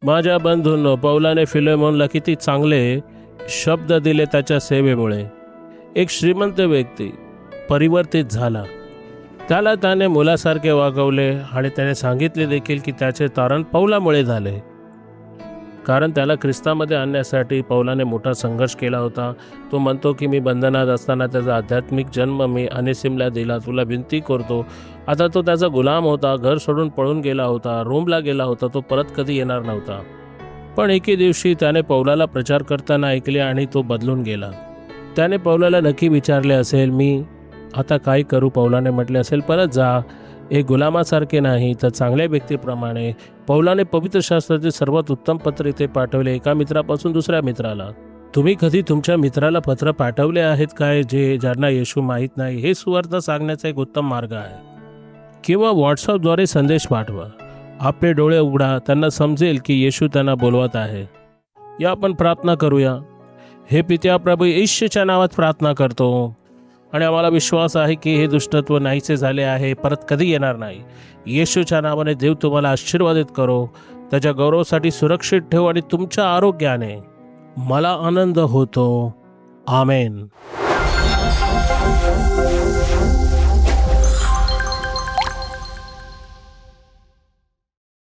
माझ्या बंधूंनो, पौलाने फिलेमोनला किती चांगले शब्द दिले त्याच्या सेवेमुळे. एक श्रीमंत व्यक्ती परिवर्तित झाला. त्याला त्याने मुलासारखे वागवले आणि त्याने सांगितले देखील की त्याचे तारण पौलामुळे झाले, कारण त्याला ख्रिस्तामध्ये आणण्यासाठी पौलाने मोठा संघर्ष केला होता. तो म्हणतो की मी बंधनात असताना त्याचा आध्यात्मिक जन्म मी अनेसिमला दिला. तुला विनंती करतो. आता तो त्याचा गुलाम होता, घर सोडून पळून गेला होता, रोमला गेला होता, तो परत कधी येणार नव्हता. पण एके दिवशी त्याने पौलाला प्रचार करताना ऐकले आणि तो बदलून गेला. त्याने पौलाला नक्की विचारले असेल, मी आता काय करू? पौलाने म्हटले असेल, परत जा. एक गुलामासारखे नाही तर चांगल्या व्यक्तीप्रमाणे. पौलाने पवित्र शास्त्राचे सर्वात उत्तम पत्र इथे पाठवले, एका मित्रापासून दुसऱ्या मित्राला. तुम्ही कधी तुमच्या मित्राला पत्र पाठवले आहेत काय, ज्यांना येशू माहीत नाही? हे सुवार्ता सांगण्याचा एक उत्तम मार्ग आहे. किंवा व्हॉट्सअपद्वारे संदेश पाठवा. आपले डोळे उघडा, त्यांना समजेल की येशू त्यांना बोलवत आहे. या आपण प्रार्थना करूया. हे पित्या, प्रभू येशूच्या नावात प्रार्थना करतो आणि आम्हाला विश्वास आहे की हे दुष्टत्व नाहीसे झाले आहे, परत कधी येणार नाही. येशूच्या नावाने देव तुम्हाला आशीर्वादित करो, त्याच्या गौरवासाठी सुरक्षित ठेव आणि तुमच्या आरोग्याने मला आनंद होतो. आमेन.